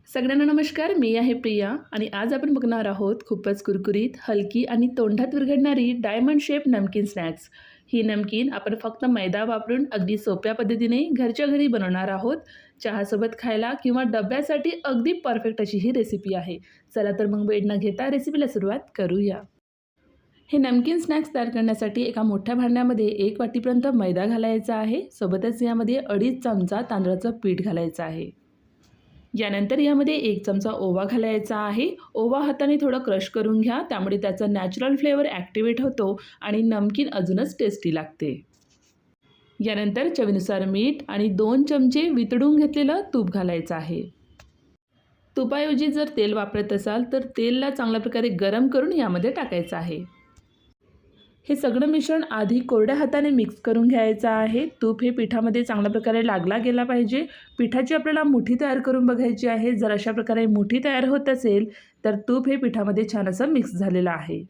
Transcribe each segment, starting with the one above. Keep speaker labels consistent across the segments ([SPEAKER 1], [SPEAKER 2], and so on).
[SPEAKER 1] सगळ्यांना नमस्कार. मी आहे प्रिया आणि आज आपण बघणार आहोत खूपच कुरकुरीत, हलकी आणि तोंडात विरघळणारी डायमंड शेप नमकीन स्नॅक्स. ही नमकीन आपण फक्त मैदा वापरून अगदी सोप्या पद्धतीने घरच्या घरी बनवणार आहोत. चहासोबत खायला किंवा डब्यासाठी अगदी परफेक्ट अशी ही रेसिपी आहे. चला तर मग वेळ न घेता रेसिपीला सुरुवात करूया. हे नमकीन स्नॅक्स तयार करण्यासाठी एका मोठ्या भांड्यामध्ये 1 वाटीपर्यंत मैदा घालायचा आहे. सोबतच यामध्ये 2.5 चमचा तांदळाचं पीठ घालायचं आहे. यानंतर यामध्ये 1 चमचा ओवा घालायचा आहे. ओवा हाताने थोडं क्रश करून घ्या, त्यामुळे त्याचा नॅचरल फ्लेवर ॲक्टिवेट होतो आणि नमकीन अजूनच टेस्टी लागते. यानंतर चवीनुसार मीठ आणि 2 चमचे वितळून घेतलेलं तूप घालायचं आहे. तुपाऐवजी जर तेल वापरत असाल तर तेलला चांगल्या प्रकारे गरम करून यामध्ये टाकायचं आहे. हे सगळं मिश्रण आधी कोरड्या हाताने मिक्स करून घ्यायचं आहे. तूप हे पिठामध्ये चांगल्या प्रकारे लागला गेला पाहिजे. पिठाची आपल्याला मुठी तयार करून बघायची आहे. जर अशा प्रकारे मुठी तयार होत असेल तर तूप हे पिठामध्ये छान असं मिक्स झालेलं आहे.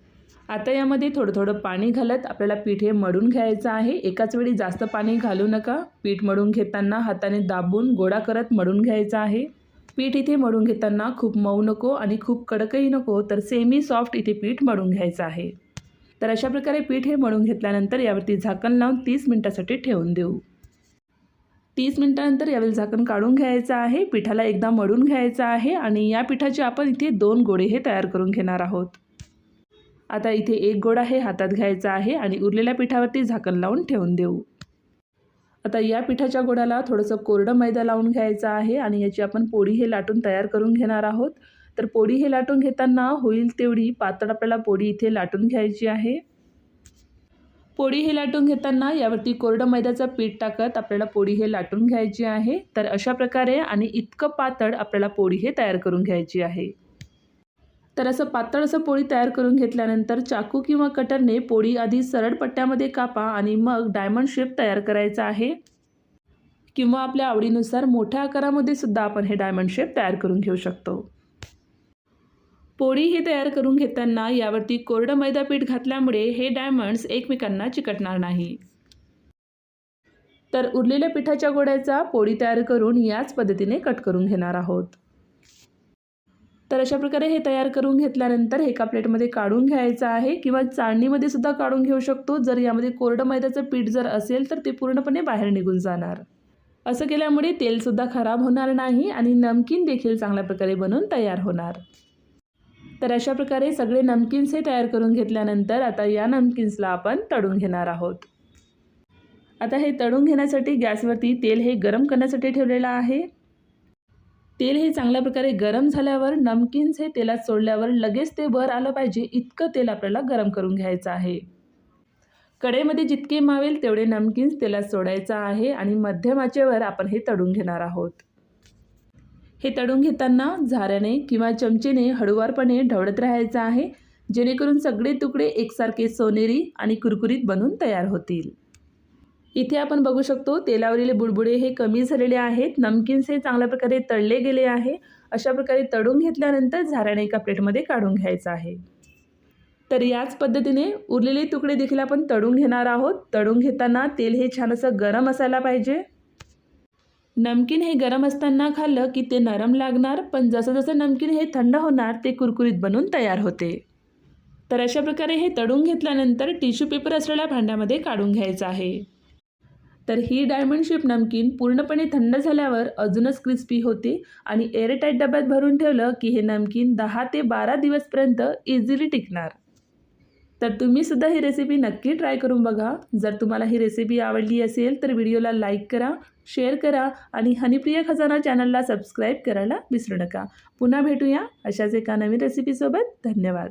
[SPEAKER 1] आता यामध्ये थोडं थोडं पाणी घालत आपल्याला पीठ हे मळून घ्यायचं आहे. एकाच वेळी जास्त पाणी घालू नका. पीठ मळून घेताना हाताने दाबून गोळा करत मळून घ्यायचं आहे. पीठ इथे मळून घेताना खूप मऊ नको आणि खूप कडकही नको, तर सेमी सॉफ्ट इथे पीठ मळून घ्यायचं आहे. तर अशा प्रकारे पीठ हे मळून घेतल्यानंतर यावरती झाकण लावून 30 मिनिटासाठी ठेवून देऊ. 30 मिनिटानंतर यावर झाकण काढून घ्यायचं आहे. पिठाला एकदा मळून घ्यायचं आहे आणि या पिठाचे आपण इथे 2 गोळे हे तयार करून घेणार आहोत. आता इथे 1 गोळा हे हातात घ्यायचा आहे आणि उरलेल्या पिठावरती झाकण लावून ठेवून देऊ. आता या पिठाच्या गोळ्याला थोडंसं कोरडं मैदा लावून घ्यायचं आहे आणि याची आपण पोळी हे लाटून तयार करून घेणार आहोत. तर पोळी हे लाटून घेताना होईल तेवढी पातळ आपल्याला पोळी इथे लाटून घ्यायची आहे. पोळी हे लाटून घेताना यावरती कोरडं मैद्याचं पीठ टाकत आपल्याला पोळी हे लाटून घ्यायची आहे. तर अशा प्रकारे आणि इतकं पातळ आपल्याला पोळी हे तयार करून घ्यायची आहे. तर असं पातळ असं पोळी तयार करून घेतल्यानंतर चाकू किंवा कटरने पोळी आधी सरळ पट्ट्यामध्ये कापा आणि मग डायमंड शेप तयार करायचा आहे. किंवा आपल्या आवडीनुसार मोठ्या आकारामध्ये सुद्धा आपण हे डायमंड शेप तयार करून घेऊ शकतो. पोळी हे तयार करून घेताना यावरती कोरडं मैदा पीठ घातल्यामुळे हे डायमंड्स एकमेकांना चिकटणार नाही. तर उरलेल्या पिठाच्या गोळ्याचा पोळी तयार करून याच पद्धतीने कट करून घेणार आहोत. तर अशा प्रकारे हे तयार करून घेतल्यानंतर एका प्लेटमध्ये काढून घ्यायचं आहे किंवा चाळणीमध्ये सुद्धा काढून घेऊ शकतो. जर यामध्ये कोरडं मैद्याचं पीठ जर असेल तर ते पूर्णपणे बाहेर निघून जाणार. असं केल्यामुळे तेलसुद्धा खराब होणार नाही आणि नमकीन देखील चांगल्या प्रकारे बनून तयार होणार. तर अशा प्रकारे सगळे नमकीन्स हे तयार करून घेतल्यानंतर आता या नमकीन्सला आपण तळून घेणार आहोत. आता हे तळून घेण्यासाठी गॅसवरती तेल हे गरम करण्यासाठी ठेवलेलं आहे. तेल हे चांगल्या प्रकारे गरम झाल्यावर नमकीन्स हे तेलात सोडल्यावर लगेच ते वर आलं पाहिजे इतकं तेल आपल्याला गरम करून घ्यायचं आहे. कढईमध्ये जितके मावेल तेवढे नमकीन्स तेलात सोडायचं आहे आणि मध्यम आचेवर आपण हे तळून घेणार आहोत. हे तळून घेताना झाऱ्याने किंवा चमचेने हळूवारपणे ढवळत राहायचं आहे, जेणेकरून सगळे तुकडे एकसारखे सोनेरी आणि कुरकुरीत बनून तयार होतील. इथे आपण बघू शकतो तेलावरील बुडबुडे हे कमी झालेले आहेत. नमकीन्स हे चांगल्या प्रकारे तळले गेले आहे. अशा प्रकारे तळून घेतल्यानंतर झाऱ्याने एका प्लेटमध्ये काढून घ्यायचं आहे. तर याच पद्धतीने उरलेले तुकडे देखील आपण तळून घेणार आहोत. तळून घेताना तेल हे छान असं गरम असायला पाहिजे. नमकीन हे गरम असताना खाल्लं की ते नरम लागणार, पण जसं जसं नमकीन हे थंड होणार ते कुरकुरीत बनून तयार होते. तर अशा प्रकारे हे तळून घेतल्यानंतर टिश्यू पेपर असलेल्या भांड्यामध्ये काढून घ्यायचं आहे. तर ही डायमंड शेप नमकीन पूर्णपणे थंड झाल्यावर अजूनच क्रिस्पी होते आणि एअरटाईट डब्यात भरून ठेवलं की हे नमकीन 10 ते 12 दिवसपर्यंत इझिली टिकणार. तर तुम्ही सुद्धा ही रेसिपी नक्की ट्राय करून बघा. जर तुम्हाला ही रेसिपी आवडली असेल तर व्हिडिओला लाईक करा, शेअर करा आणि हनीप्रिया खजाना चॅनलला सबस्क्राईब करायला विसरू नका. पुन्हा भेटूया अशाच एका नवीन रेसिपीसोबत. धन्यवाद.